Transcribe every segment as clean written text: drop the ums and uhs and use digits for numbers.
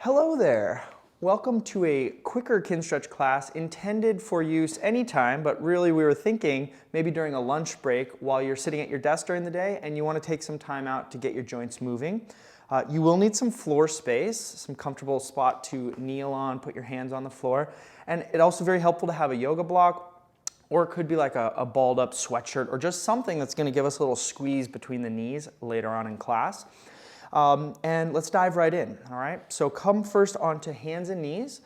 Hello there. Welcome to a quicker KinStretch class intended for use anytime, but really we were thinking maybe during a lunch break while you're sitting at your desk during the day and you want to take some time out to get your joints moving. You will need some floor space, some comfortable spot to kneel on, put your hands on the floor. And it's also very helpful to have a yoga block, or it could be like a balled up sweatshirt or just something that's going to give us a little squeeze between the knees later on in class. And let's dive right in, all right? So come first onto hands and knees,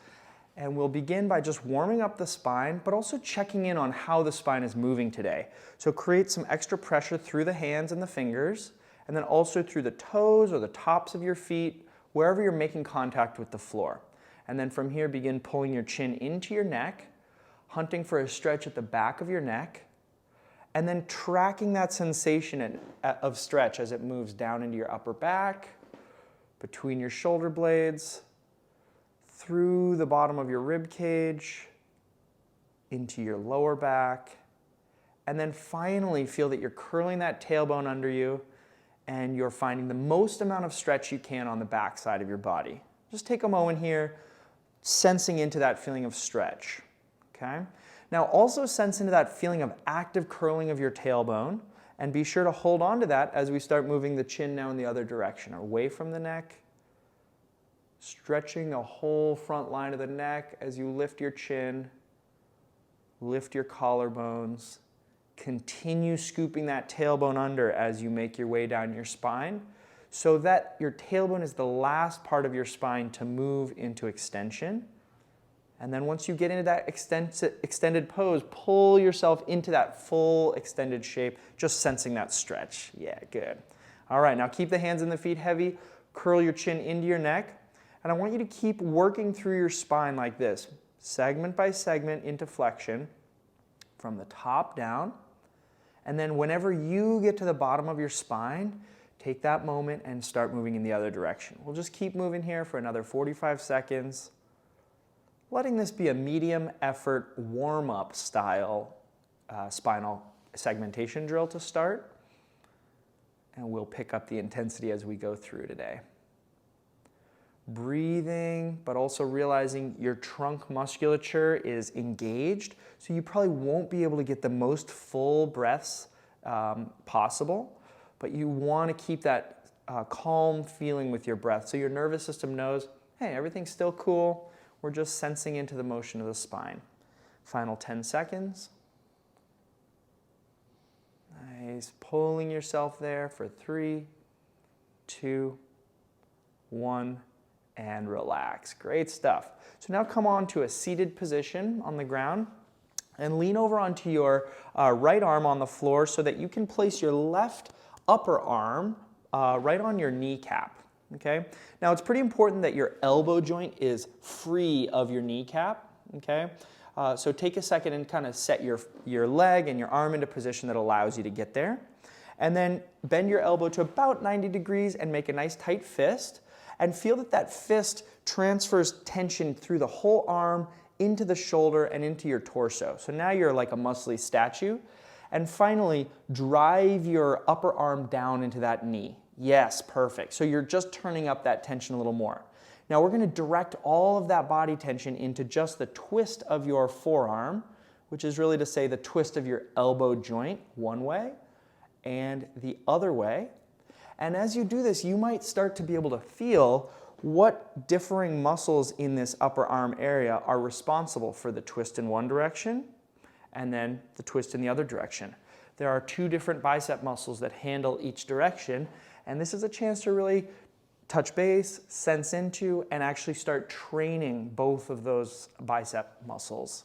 and we'll begin by just warming up the spine, but also checking in on how the spine is moving today. So create some extra pressure through the hands and the fingers, and then also through the toes or the tops of your feet, wherever you're making contact with the floor. And then from here, begin pulling your chin into your neck, hunting for a stretch at the back of your neck, and then tracking that sensation of stretch as it moves down into your upper back, between your shoulder blades, through the bottom of your rib cage, into your lower back, and then finally feel that you're curling that tailbone under you and you're finding the most amount of stretch you can on the back side of your body. Just take a moment here, sensing into that feeling of stretch, okay? Now also sense into that feeling of active curling of your tailbone, and be sure to hold on to that as we start moving the chin now in the other direction, away from the neck, stretching the whole front line of the neck as you lift your chin, lift your collarbones, continue scooping that tailbone under as you make your way down your spine so that your tailbone is the last part of your spine to move into extension. And then once you get into that extended pose, pull yourself into that full extended shape, just sensing that stretch. Yeah, good. All right, now keep the hands and the feet heavy, curl your chin into your neck, and I want you to keep working through your spine like this, segment by segment into flexion, from the top down, and then whenever you get to the bottom of your spine, take that moment and start moving in the other direction. We'll just keep moving here for another 45 seconds. Letting this be a medium effort warm-up style spinal segmentation drill to start, and we'll pick up the intensity as we go through today. Breathing, but also realizing your trunk musculature is engaged, so you probably won't be able to get the most full breaths possible, but you want to keep that calm feeling with your breath so your nervous system knows, hey, everything's still cool. We're just sensing into the motion of the spine. Final 10 seconds. Nice. Pulling yourself there for 3, 2, 1, and relax. Great stuff. So now come on to a seated position on the ground and lean over onto your right arm on the floor so that you can place your left upper arm right on your kneecap. Okay? Now it's pretty important that your elbow joint is free of your kneecap. Okay? So take a second and kind of set your leg and your arm into position that allows you to get there. And then bend your elbow to about 90 degrees and make a nice tight fist. And feel that that fist transfers tension through the whole arm into the shoulder and into your torso. So now you're like a muscly statue. And finally, drive your upper arm down into that knee. Yes, perfect. So you're just turning up that tension a little more. Now we're going to direct all of that body tension into just the twist of your forearm, which is really to say the twist of your elbow joint one way and the other way. And as you do this, you might start to be able to feel what differing muscles in this upper arm area are responsible for the twist in one direction and then the twist in the other direction. There are 2 different bicep muscles that handle each direction, and this is a chance to really touch base, sense into, and actually start training both of those bicep muscles.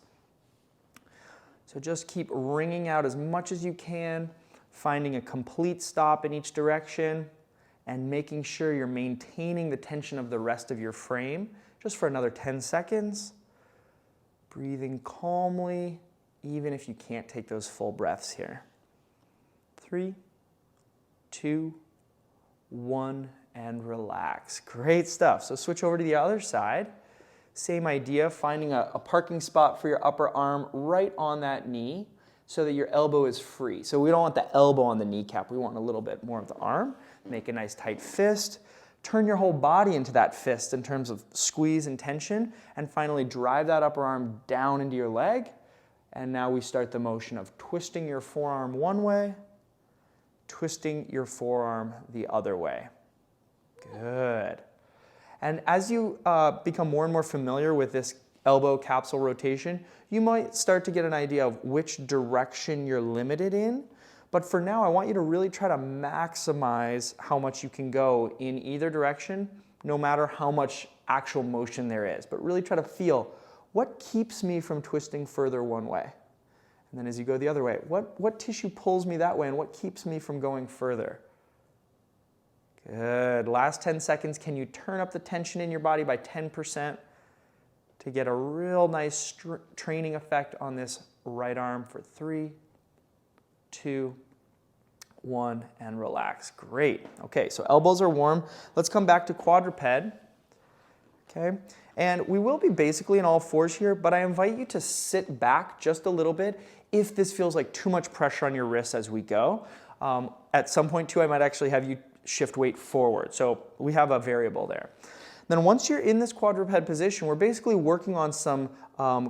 So just keep wringing out as much as you can, finding a complete stop in each direction, and making sure you're maintaining the tension of the rest of your frame just for another 10 seconds. Breathing calmly, even if you can't take those full breaths here. 3, 2, 1, and relax. Great stuff. So switch over to the other side. Same idea, finding a parking spot for your upper arm right on that knee so that your elbow is free. So we don't want the elbow on the kneecap. We want a little bit more of the arm. Make a nice tight fist. turn your whole body into that fist in terms of squeeze and tension, and finally drive that upper arm down into your leg. And now we start the motion of twisting your forearm one way, twisting your forearm the other way. Good. And as you become more and more familiar with this elbow capsule rotation, you might start to get an idea of which direction you're limited in. But for now, I want you to really try to maximize how much you can go in either direction, no matter how much actual motion there is. But really try to feel, what keeps me from twisting further one way? And then as you go the other way, what tissue pulls me that way and what keeps me from going further? Good. Last 10 seconds, can you turn up the tension in your body by 10% to get a real nice training effect on this right arm for 3, 2, 1, and relax. Great. Okay, so elbows are warm. Let's come back to quadruped. Okay, and we will be basically in all fours here, but I invite you to sit back just a little bit if this feels like too much pressure on your wrists as we go. At some point too, I might actually have you shift weight forward. So we have a variable there. Then once you're in this quadruped position, we're basically working on some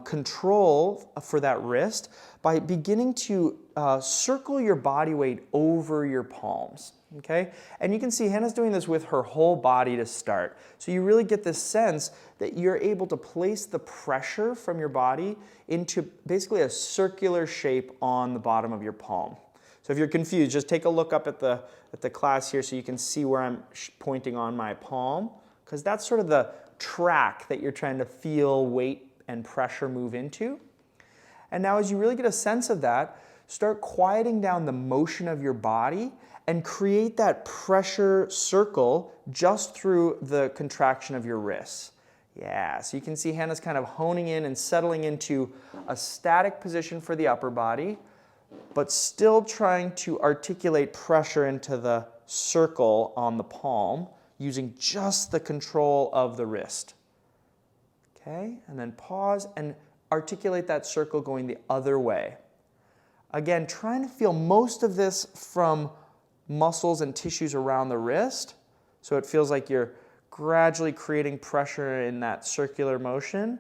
control for that wrist by beginning to circle your body weight over your palms, okay? And you can see Hannah's doing this with her whole body to start. So you really get this sense that you're able to place the pressure from your body into basically a circular shape on the bottom of your palm. So if you're confused, just take a look up at the class here so you can see where I'm pointing on my palm, because that's sort of the track that you're trying to feel weight and pressure move into. And now as you really get a sense of that, start quieting down the motion of your body and create that pressure circle just through the contraction of your wrists. Yeah, so you can see Hannah's kind of honing in and settling into a static position for the upper body, but still trying to articulate pressure into the circle on the palm using just the control of the wrist. Okay, and then pause and articulate that circle going the other way. Again, trying to feel most of this from muscles and tissues around the wrist, so it feels like you're gradually creating pressure in that circular motion,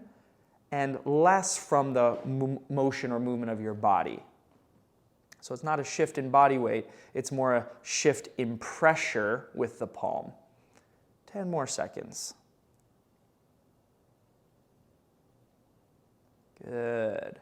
and less from the motion or movement of your body. So it's not a shift in body weight, it's more a shift in pressure with the palm. 10 more seconds. Good.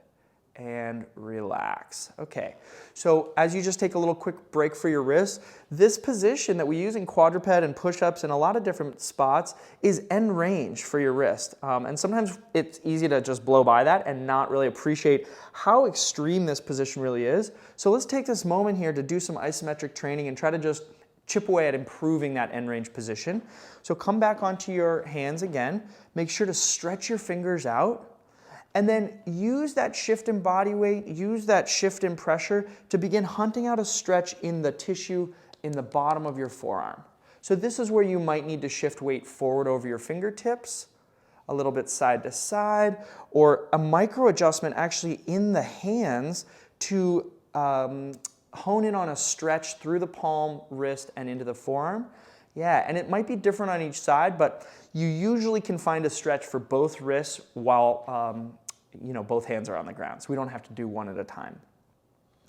And relax. Okay, so as you just take a little quick break for your wrists, this position that we use in quadruped and push-ups in a lot of different spots is end range for your wrist. And sometimes it's easy to just blow by that and not really appreciate how extreme this position really is. So let's take this moment here to do some isometric training and try to just chip away at improving that end range position. So come back onto your hands again. Make sure to stretch your fingers out. And then use that shift in body weight, use that shift in pressure to begin hunting out a stretch in the tissue in the bottom of your forearm. So this is where you might need to shift weight forward over your fingertips, a little bit side to side, or a micro adjustment actually in the hands to hone in on a stretch through the palm, wrist, and into the forearm. Yeah, and it might be different on each side, but you usually can find a stretch for both wrists while both hands are on the ground. So we don't have to do one at a time.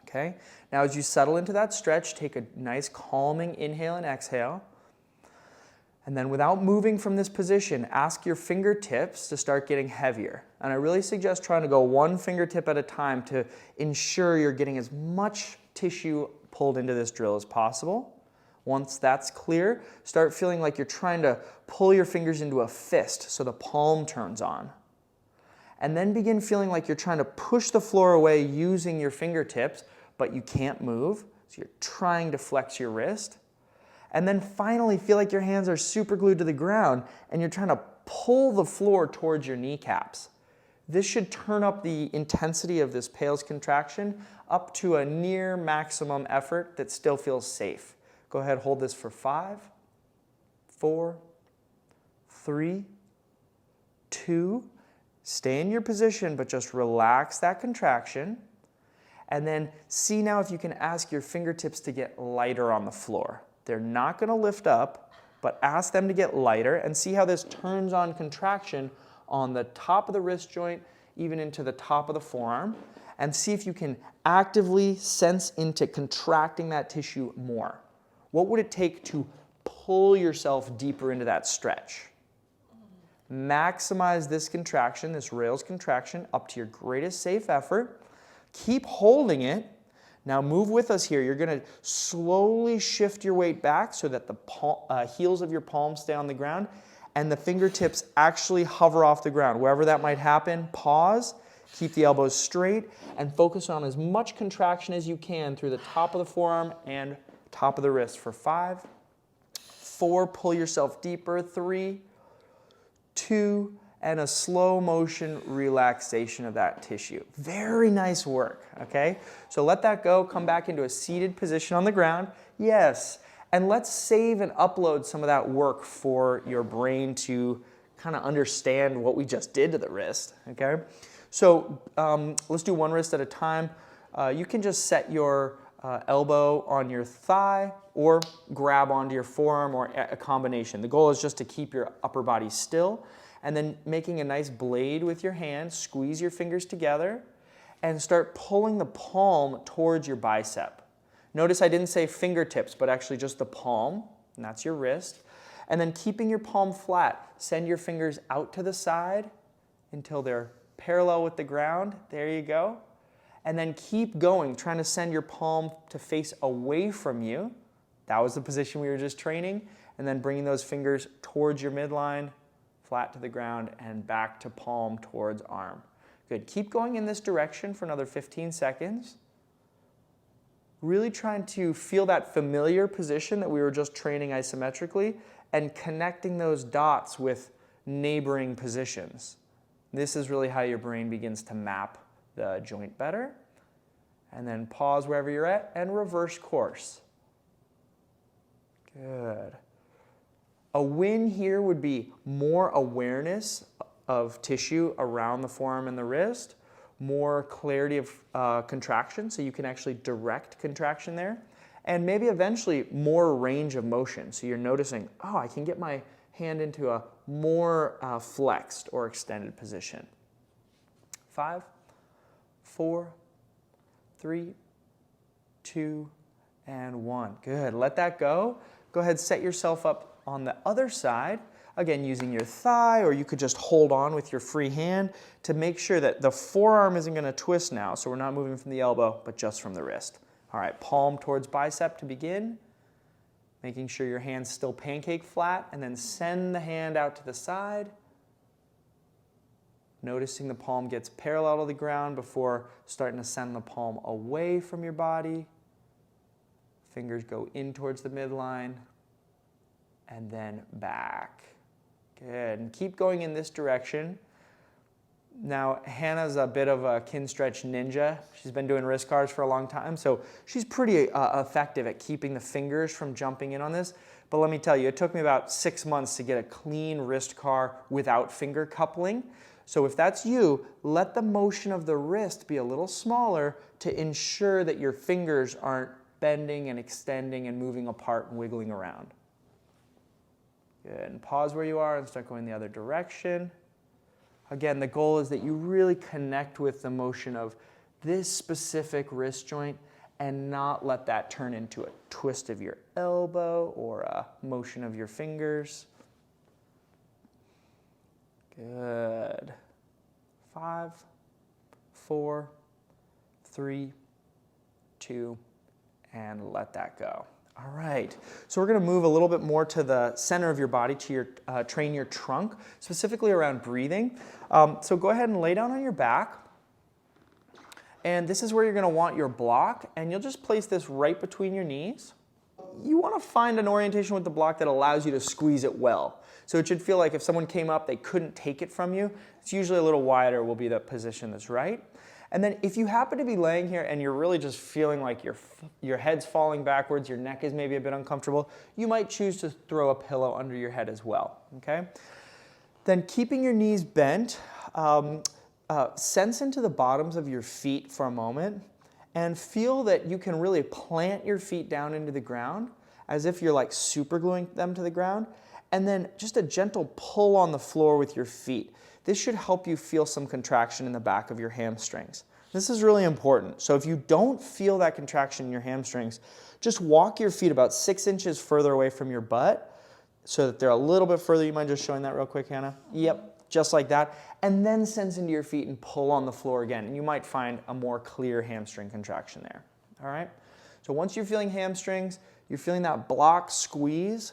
Okay? Now as you settle into that stretch, take a nice calming inhale and exhale. And then without moving from this position, ask your fingertips to start getting heavier. And I really suggest trying to go one fingertip at a time to ensure you're getting as much tissue pulled into this drill as possible. Once that's clear, start feeling like you're trying to pull your fingers into a fist so the palm turns on. And then begin feeling like you're trying to push the floor away using your fingertips, but you can't move, so you're trying to flex your wrist. And then finally feel like your hands are super glued to the ground and you're trying to pull the floor towards your kneecaps. This should turn up the intensity of this PAILs contraction up to a near maximum effort that still feels safe. Go ahead, hold this for 5, 4, 3, 2. Stay in your position, but just relax that contraction. And then see now if you can ask your fingertips to get lighter on the floor. They're not going to lift up, but ask them to get lighter and see how this turns on contraction on the top of the wrist joint, even into the top of the forearm, and see if you can actively sense into contracting that tissue more. What would it take to pull yourself deeper into that stretch? Maximize this contraction, this rails contraction, up to your greatest safe effort. Keep holding it. Now move with us here. You're going to slowly shift your weight back so that the heels of your palms stay on the ground and the fingertips actually hover off the ground. Wherever that might happen, pause, keep the elbows straight, and focus on as much contraction as you can through the top of the forearm and top of the wrist for 5, 4, pull yourself deeper, 3, 2, and a slow motion relaxation of that tissue. Very nice work, okay? So let that go, come back into a seated position on the ground. Yes, and let's save and upload some of that work for your brain to kind of understand what we just did to the wrist, okay? So let's do one wrist at a time. You can just set your elbow on your thigh or grab onto your forearm or a combination. The goal is just to keep your upper body still and then making a nice blade with your hand, squeeze your fingers together and start pulling the palm towards your bicep. Notice I didn't say fingertips, but actually just the palm, and that's your wrist. And then keeping your palm flat, send your fingers out to the side until they're parallel with the ground. There you go. And then keep going, trying to send your palm to face away from you. That was the position we were just training. And then bringing those fingers towards your midline, flat to the ground, and back to palm towards arm. Good. Keep going in this direction for another 15 seconds. Really trying to feel that familiar position that we were just training isometrically and connecting those dots with neighboring positions. This is really how your brain begins to map the joint better. And then pause wherever you're at and reverse course. Good. A win here would be more awareness of tissue around the forearm and the wrist, more clarity of contraction, so you can actually direct contraction there, and maybe eventually more range of motion. So you're noticing, oh, I can get my hand into a more flexed or extended position. 5, 4, 3, 2, and 1. Good. Let that go. Go ahead, set yourself up on the other side. Again, using your thigh, or you could just hold on with your free hand to make sure that the forearm isn't going to twist now, so we're not moving from the elbow, but just from the wrist. All right, palm towards bicep to begin, making sure your hand's still pancake flat, and then send the hand out to the side, noticing the palm gets parallel to the ground before starting to send the palm away from your body. Fingers go in towards the midline, and then back. Good, and keep going in this direction. Now, Hannah's a bit of a kin stretch ninja. She's been doing wrist cars for a long time, so she's pretty effective at keeping the fingers from jumping in on this. But let me tell you, it took me about 6 months to get a clean wrist car without finger coupling. So if that's you, let the motion of the wrist be a little smaller to ensure that your fingers aren't bending and extending and moving apart and wiggling around. Good, and pause where you are and start going the other direction. Again, the goal is that you really connect with the motion of this specific wrist joint and not let that turn into a twist of your elbow or a motion of your fingers. Good. 5, 4, 3, 2, and let that go. All right, so we're going to move a little bit more to the center of your body to train your trunk, specifically around breathing. So go ahead and lay down on your back. And this is where you're going to want your block, and you'll just place this right between your knees. You want to find an orientation with the block that allows you to squeeze it well. So it should feel like if someone came up, they couldn't take it from you. It's usually a little wider will be the position that's right. And then if you happen to be laying here and you're really just feeling like your head's falling backwards, your neck is maybe a bit uncomfortable, you might choose to throw a pillow under your head as well, okay? Then keeping your knees bent, sense into the bottoms of your feet for a moment and feel that you can really plant your feet down into the ground as if you're like super gluing them to the ground, and then just a gentle pull on the floor with your feet. This should help you feel some contraction in the back of your hamstrings. This is really important. So if you don't feel that contraction in your hamstrings, just walk your feet about 6 inches further away from your butt so that they're a little bit further. You mind just showing that real quick, Hannah? Yep, just like that. And then sense into your feet and pull on the floor again. And you might find a more clear hamstring contraction there. All right? So once you're feeling hamstrings, you're feeling that block squeeze,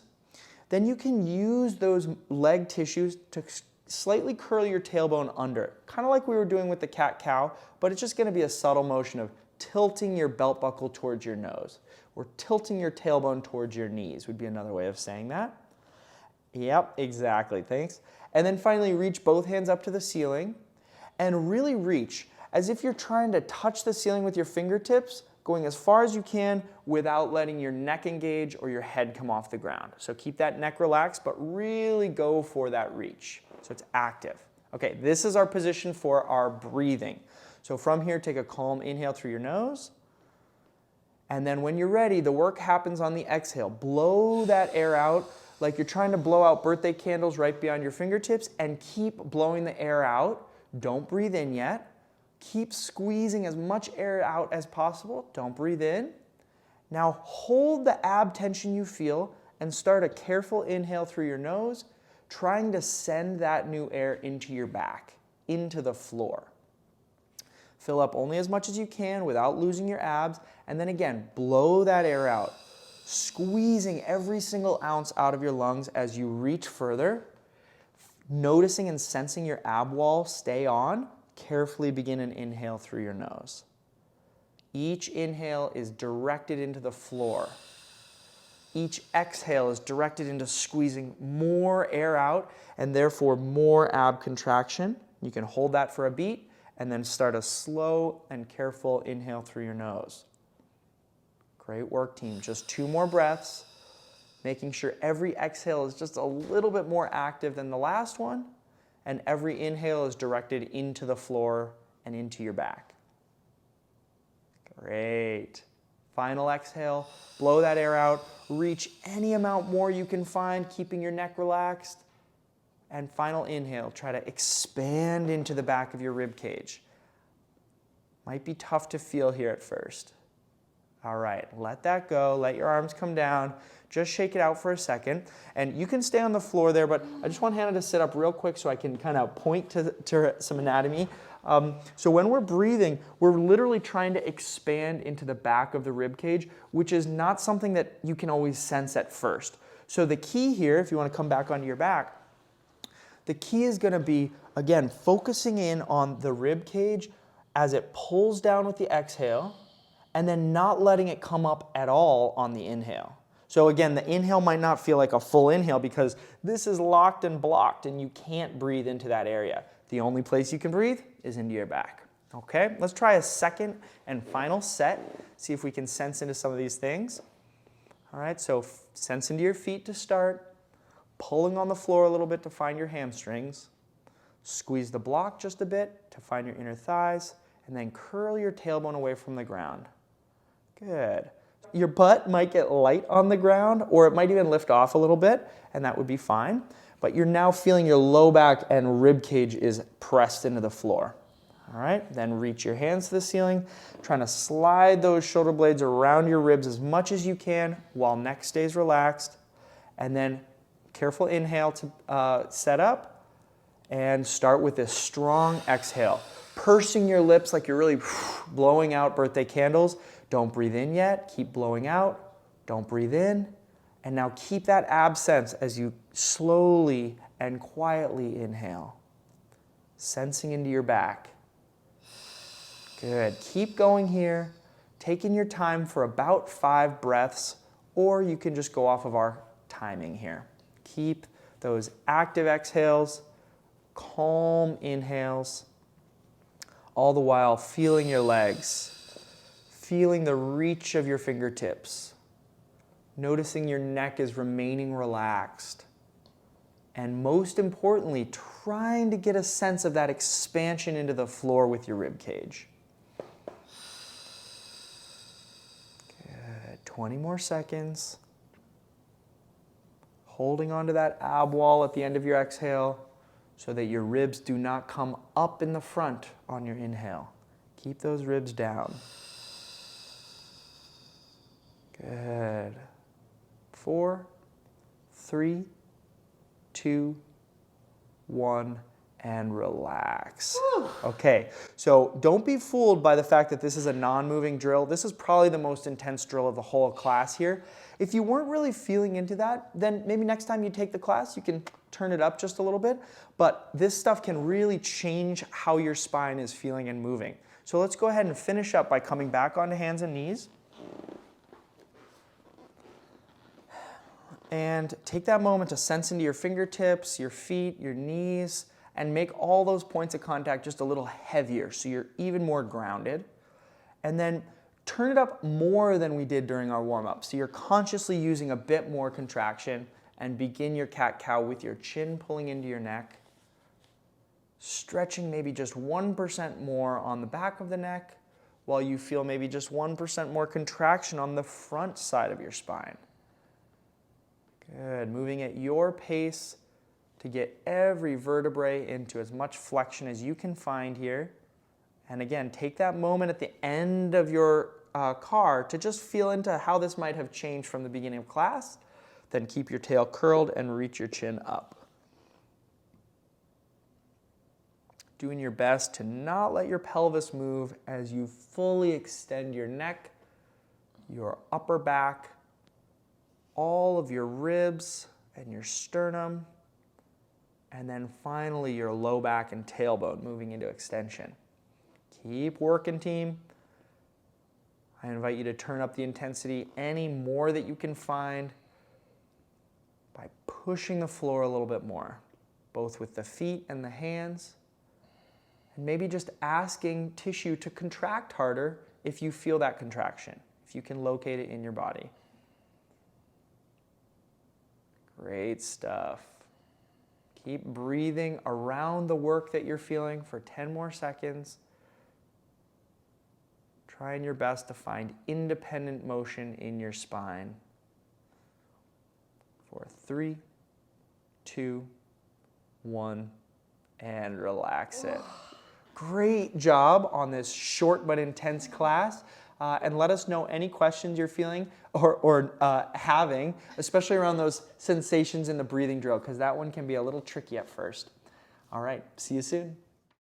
then you can use those leg tissues to slightly curl your tailbone under, kind of like we were doing with the cat-cow, but it's just going to be a subtle motion of tilting your belt buckle towards your nose, or tilting your tailbone towards your knees would be another way of saying that. Yep, exactly, thanks. And then finally reach both hands up to the ceiling and really reach as if you're trying to touch the ceiling with your fingertips, going as far as you can without letting your neck engage or your head come off the ground. So keep that neck relaxed, but really go for that reach. So it's active. Okay, this is our position for our breathing. So from here, take a calm inhale through your nose. And then when you're ready, the work happens on the exhale. Blow that air out like you're trying to blow out birthday candles right beyond your fingertips, and keep blowing the air out. Don't breathe in yet. Keep squeezing as much air out as possible. Don't breathe in. Now hold the ab tension you feel and start a careful inhale through your nose, trying to send that new air into your back, into the floor. Fill up only as much as you can without losing your abs, and then again, blow that air out, squeezing every single ounce out of your lungs as you reach further, noticing and sensing your ab wall stay on. Carefully begin an inhale through your nose. Each inhale is directed into the floor. Each exhale is directed into squeezing more air out and therefore more ab contraction. You can hold that for a beat and then start a slow and careful inhale through your nose. Great work, team. Just 2 more breaths, making sure every exhale is just a little bit more active than the last one, and every inhale is directed into the floor and into your back. Great. Final exhale, blow that air out, reach any amount more you can find, keeping your neck relaxed. And final inhale, try to expand into the back of your rib cage. Might be tough to feel here at first. All right, let that go, let your arms come down, just shake it out for a second. And you can stay on the floor there, but I just want Hannah to sit up real quick so I can kind of point to some anatomy. So when we're breathing, we're literally trying to expand into the back of the rib cage, which is not something that you can always sense at first. So the key here, if you want to come back onto your back, the key is going to be, again, focusing in on the rib cage as it pulls down with the exhale, and then not letting it come up at all on the inhale. So again, the inhale might not feel like a full inhale because this is locked and blocked and you can't breathe into that area. The only place you can breathe is into your back. Okay, let's try a second and final set. See if we can sense into some of these things. All right, so sense into your feet to start. Pulling on the floor a little bit to find your hamstrings. Squeeze the block just a bit to find your inner thighs. And then curl your tailbone away from the ground. Good. Your butt might get light on the ground, or it might even lift off a little bit, and that would be fine. But you're now feeling your low back and rib cage is pressed into the floor. All right, then reach your hands to the ceiling, trying to slide those shoulder blades around your ribs as much as you can while neck stays relaxed. And then careful inhale to set up, and start with this strong exhale. Pursing your lips like you're really blowing out birthday candles. Don't breathe in yet. Keep blowing out. Don't breathe in. And now keep that ab sense as you slowly and quietly inhale. Sensing into your back. Good. Keep going here. Taking your time for about 5 breaths, or you can just go off of our timing here. Keep those active exhales, calm inhales, all the while feeling your legs, feeling the reach of your fingertips, noticing your neck is remaining relaxed, and most importantly, trying to get a sense of that expansion into the floor with your rib cage. Good. 20 more seconds. holding onto that ab wall at the end of your exhale so that your ribs do not come up in the front on your inhale. Keep those ribs down. Good. 4, 3, 2, 1, and relax. Okay, so don't be fooled by the fact that this is a non-moving drill. This is probably the most intense drill of the whole class here. If you weren't really feeling into that, then maybe next time you take the class, you can turn it up just a little bit. But this stuff can really change how your spine is feeling and moving. So let's go ahead and finish up by coming back onto hands and knees. And take that moment to sense into your fingertips, your feet, your knees, and make all those points of contact just a little heavier so you're even more grounded. And then turn it up more than we did during our warm-up. So you're consciously using a bit more contraction, and begin your cat-cow with your chin pulling into your neck, stretching maybe just 1% more on the back of the neck, while you feel maybe just 1% more contraction on the front side of your spine. Good, moving at your pace to get every vertebrae into as much flexion as you can find here. And again, take that moment at the end of your car to just feel into how this might have changed from the beginning of class. Then keep your tail curled and reach your chin up. Doing your best to not let your pelvis move as you fully extend your neck, your upper back, all of your ribs and your sternum, and then finally your low back and tailbone moving into extension. Keep working, team. I invite you to turn up the intensity any more that you can find by pushing the floor a little bit more, both with the feet and the hands, and maybe just asking tissue to contract harder if you feel that contraction, if you can locate it in your body. Great stuff. Keep breathing around the work that you're feeling for 10 more seconds. Trying your best to find independent motion in your spine. For 3, 2, 1, and relax it. Great job on this short but intense class. And let us know any questions you're feeling or having, especially around those sensations in the breathing drill, because that one can be a little tricky at first. All right, see you soon.